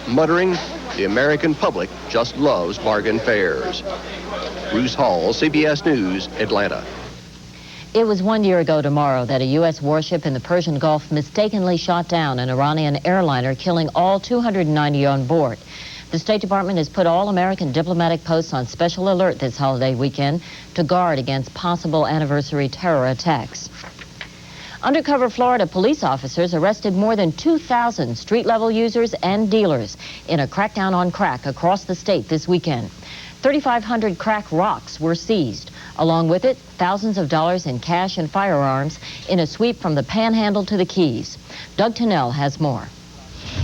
muttering, "The American public just loves bargain fairs." Bruce Hall, CBS News, Atlanta. It was 1 year ago tomorrow that a U.S. warship in the Persian Gulf mistakenly shot down an Iranian airliner, killing all 290 on board. The State Department has put all American diplomatic posts on special alert this holiday weekend to guard against possible anniversary terror attacks. Undercover Florida police officers arrested more than 2,000 street-level users and dealers in a crackdown on crack across the state this weekend. 3,500 crack rocks were seized. Along with it, thousands of dollars in cash and firearms in a sweep from the Panhandle to the Keys. Doug Tennell has more.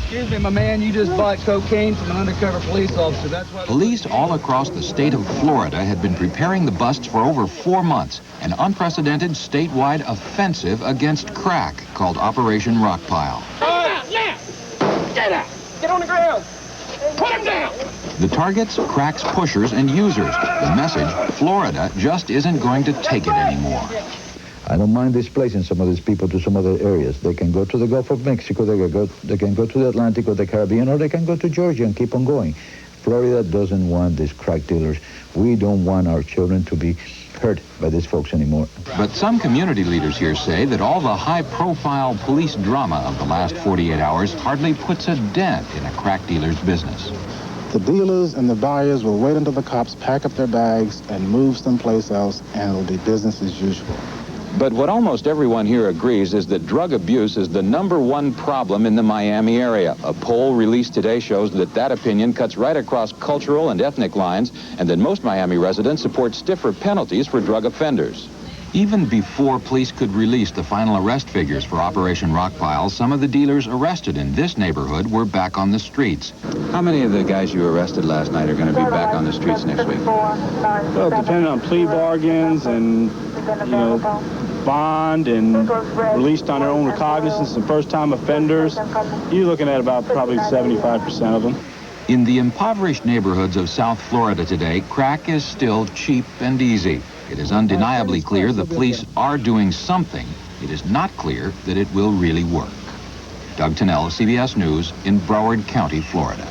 Excuse me, my man, you just bought cocaine from an undercover police officer. That's why police all across the state of Florida had been preparing the busts for over 4 months. An unprecedented statewide offensive against crack called Operation Rockpile. Get out! Get on the ground! Put him down! The targets, cracks, pushers, and users. The message, Florida just isn't going to take it anymore. I don't mind displacing some of these people to some other areas. They can go to the Gulf of Mexico, they can go to the Atlantic or the Caribbean, or they can go to Georgia and keep on going. Florida doesn't want these crack dealers. We don't want our children to be hurt by these folks anymore. But some community leaders here say that all the high-profile police drama of the last 48 hours hardly puts a dent in a crack dealer's business. The dealers and the buyers will wait until the cops pack up their bags and move someplace else, and it'll be business as usual. But what almost everyone here agrees is that drug abuse is the #1 problem in the Miami area. A poll released today shows that that opinion cuts right across cultural and ethnic lines, and that most Miami residents support stiffer penalties for drug offenders. Even before police could release the final arrest figures for Operation Rockpile, some of the dealers arrested in this neighborhood were back on the streets. How many of the guys you arrested last night are going to be back on the streets next week? Well, depending on plea bargains and, bond and released on their own recognizance and first-time offenders, you're looking at about probably 75% of them. In the impoverished neighborhoods of South Florida today, crack is still cheap and easy. It is undeniably clear the police are doing something. It is not clear that it will really work. Doug Tennell, CBS News, in Broward County, Florida.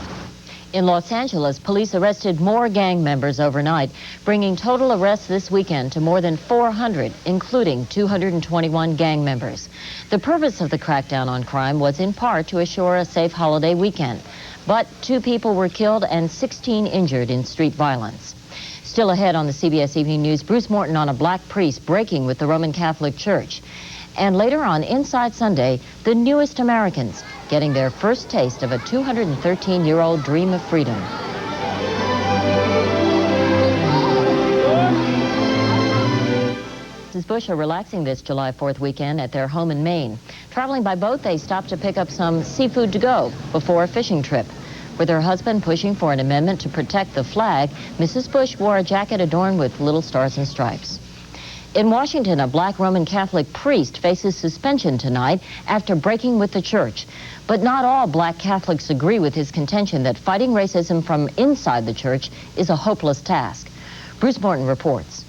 In Los Angeles, police arrested more gang members overnight, bringing total arrests this weekend to more than 400, including 221 gang members. The purpose of the crackdown on crime was in part to assure a safe holiday weekend. But 2 people were killed and 16 injured in street violence. Still ahead on the CBS Evening News, Bruce Morton on a black priest breaking with the Roman Catholic Church. And later on, Inside Sunday, the newest Americans getting their first taste of a 213-year-old dream of freedom. Mrs. Bush are relaxing this July 4th weekend at their home in Maine. Traveling by boat, they stopped to pick up some seafood to go before a fishing trip. With her husband pushing for an amendment to protect the flag, Mrs. Bush wore a jacket adorned with little stars and stripes. In Washington, a black Roman Catholic priest faces suspension tonight after breaking with the church. But not all black Catholics agree with his contention that fighting racism from inside the church is a hopeless task. Bruce Morton reports.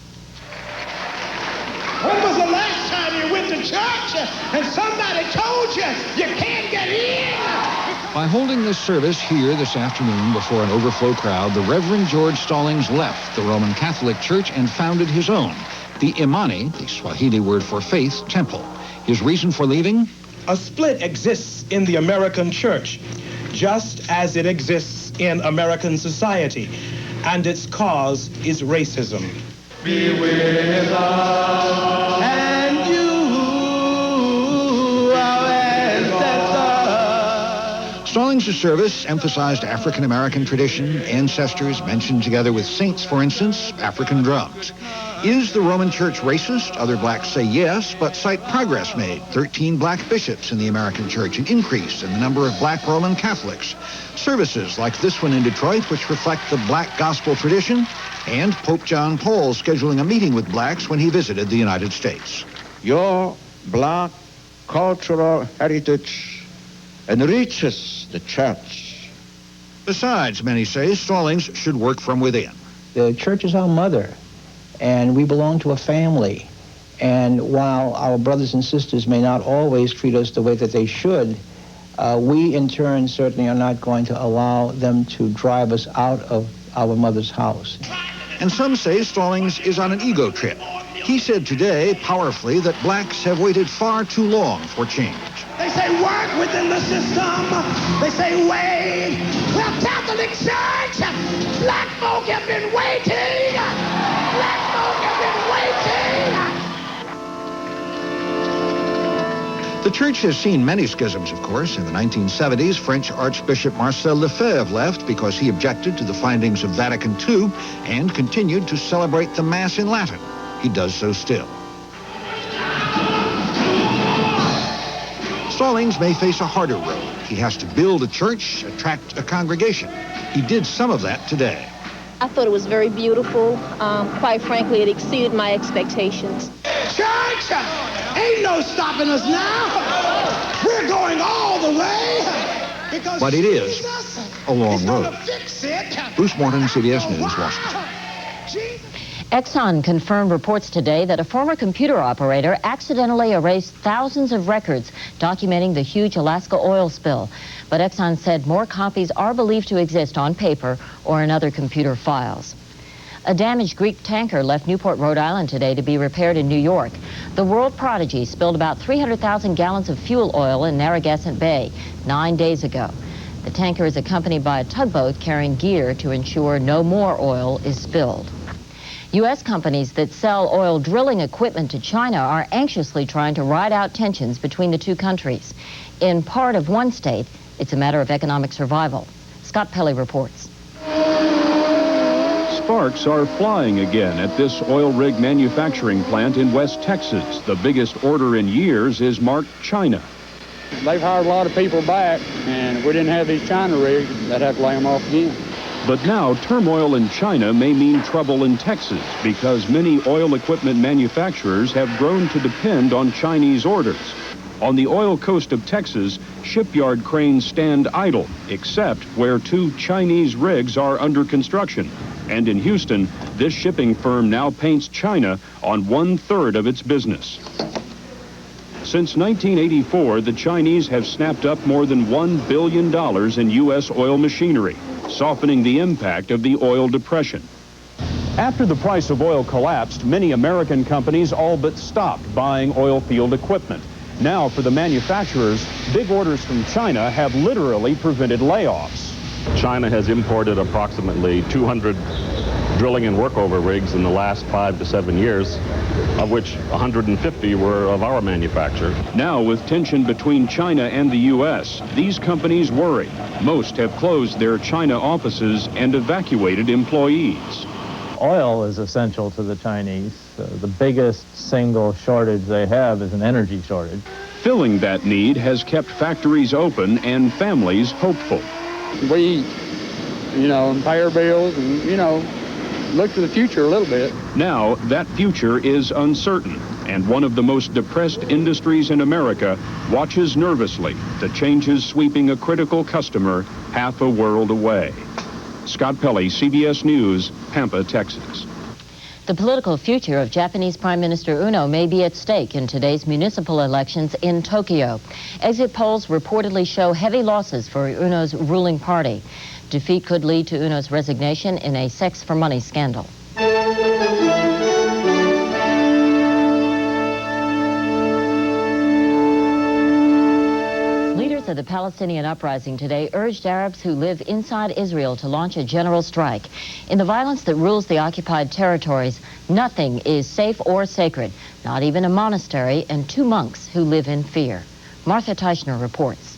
When was the last time you went to church and somebody told you you can't get in? By holding this service here this afternoon before an overflow crowd, the Reverend George Stallings left the Roman Catholic Church and founded his own, the Imani, the Swahili word for faith, temple. His reason for leaving? A split exists in the American church, just as it exists in American society, and its cause is racism. Be with us, and you, our ancestors. Stallings' service emphasized African-American tradition, ancestors mentioned together with saints, for instance, African drums. Is the Roman Church racist? Other blacks say yes, but cite progress made. 13 black bishops in the American Church, an increase in the number of black Roman Catholics. Services like this one in Detroit, which reflect the black gospel tradition, and Pope John Paul scheduling a meeting with blacks when he visited the United States. Your black cultural heritage enriches the church. Besides, many say, Stallings should work from within. The church is our mother, and we belong to a family. And while our brothers and sisters may not always treat us the way that they should, we in turn certainly are not going to allow them to drive us out of our mother's house. And some say Stallings is on an ego trip. He said today, powerfully, that blacks have waited far too long for change. They say work within the system. They say wait. Well, Catholic Church, black folk have been waiting. Black folk have been waiting. The church has seen many schisms, of course. In the 1970s, French Archbishop Marcel Lefebvre left because he objected to the findings of Vatican II and continued to celebrate the Mass in Latin. He does so still. Stallings may face a harder road. He has to build a church, attract a congregation. He did some of that today. I thought it was very beautiful. Quite frankly, it exceeded my expectations. Church, ain't no stopping us now. We're going all the way. Because But it is a long road. Bruce Morton, CBS News, Washington. Exxon confirmed reports today that a former computer operator accidentally erased thousands of records documenting the huge Alaska oil spill. But Exxon said more copies are believed to exist on paper or in other computer files. A damaged Greek tanker left Newport, Rhode Island today to be repaired in New York. The World Prodigy spilled about 300,000 gallons of fuel oil in Narragansett Bay 9 days ago. The tanker is accompanied by a tugboat carrying gear to ensure no more oil is spilled. U.S. companies that sell oil drilling equipment to China are anxiously trying to ride out tensions between the two countries. In part of one state, it's a matter of economic survival. Scott Pelley reports. Sparks are flying again at this oil rig manufacturing plant in West Texas. The biggest order in years is marked China. They've hired a lot of people back, and if we didn't have these China rigs, they'd have to lay them off again. But now turmoil in China may mean trouble in Texas because many oil equipment manufacturers have grown to depend on Chinese orders. On the oil coast of Texas, shipyard cranes stand idle, except where 2 Chinese rigs are under construction. And in Houston, this shipping firm now paints China on 1/3 of its business. Since 1984, the Chinese have snapped up more than $1 billion in U.S. oil machinery, softening the impact of the oil depression. After the price of oil collapsed, many American companies all but stopped buying oil field equipment. Now, for the manufacturers, big orders from China have literally prevented layoffs. China has imported approximately 200 drilling and workover rigs in the last 5 to 7 years, of which 150 were of our manufacture. Now, with tension between China and the U.S., these companies worry. Most have closed their China offices and evacuated employees. Oil is essential to the Chinese. The biggest single shortage they have is an energy shortage. Filling that need has kept factories open and families hopeful. We, pay our bills and, look to the future a little bit. Now, that future is uncertain, and one of the most depressed industries in America watches nervously the changes sweeping a critical customer half a world away. Scott Pelley, CBS News, Pampa, Texas. The political future of Japanese Prime Minister Uno may be at stake in today's municipal elections in Tokyo. Exit polls reportedly show heavy losses for Uno's ruling party. Defeat could lead to Uno's resignation in a sex-for-money scandal. Leaders of the Palestinian uprising today urged Arabs who live inside Israel to launch a general strike. In the violence that rules the occupied territories, nothing is safe or sacred, not even a monastery and 2 monks who live in fear. Martha Teichner reports.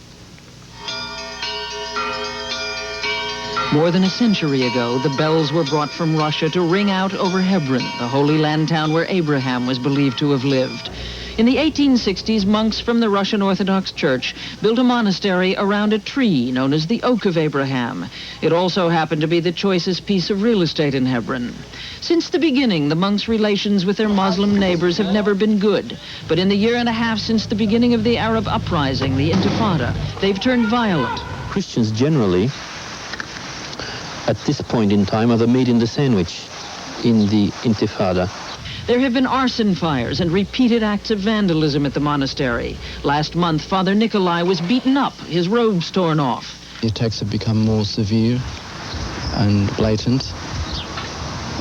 More than a century ago, the bells were brought from Russia to ring out over Hebron, the Holy Land town where Abraham was believed to have lived. In the 1860s, monks from the Russian Orthodox Church built a monastery around a tree known as the Oak of Abraham. It also happened to be the choicest piece of real estate in Hebron. Since the beginning, the monks' relations with their Muslim neighbors have never been good. But in the year and a half since the beginning of the Arab uprising, the Intifada, they've turned violent. Christians generally, at this point in time, are the meat in the sandwich in the Intifada. There have been arson fires and repeated acts of vandalism at the monastery. Last month, Father Nikolai was beaten up, his robes torn off. The attacks have become more severe and blatant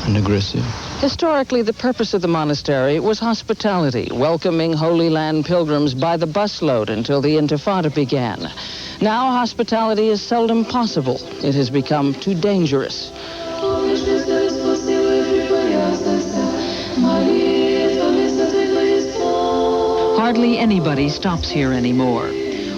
and aggressive. Historically, the purpose of the monastery was hospitality, welcoming Holy Land pilgrims by the busload until the Intifada began. Now, hospitality is seldom possible. It has become too dangerous. Hardly anybody stops here anymore.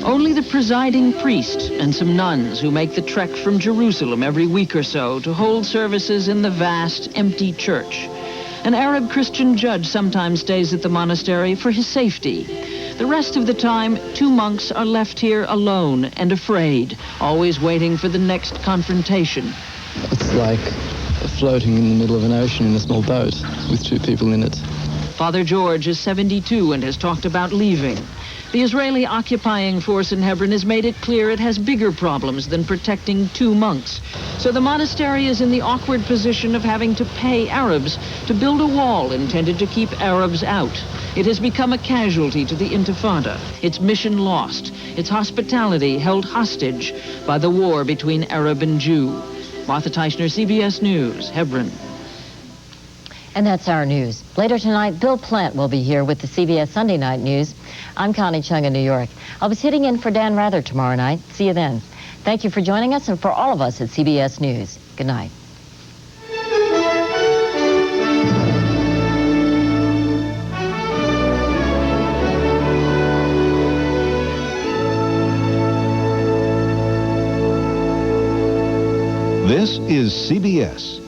Only the presiding priest and some nuns who make the trek from Jerusalem every week or so to hold services in the vast, empty church. An Arab Christian judge sometimes stays at the monastery for his safety. The rest of the time, 2 monks are left here alone and afraid, always waiting for the next confrontation. It's like floating in the middle of an ocean in a small boat with 2 people in it. Father George is 72 and has talked about leaving. The Israeli occupying force in Hebron has made it clear it has bigger problems than protecting 2 monks. So the monastery is in the awkward position of having to pay Arabs to build a wall intended to keep Arabs out. It has become a casualty to the Intifada, its mission lost, its hospitality held hostage by the war between Arab and Jew. Martha Teichner, CBS News, Hebron. And that's our news. Later tonight, Bill Plant will be here with the CBS Sunday Night News. I'm Connie Chung in New York. I'll be sitting in for Dan Rather tomorrow night. See you then. Thank you for joining us, and for all of us at CBS News, good night. This is CBS.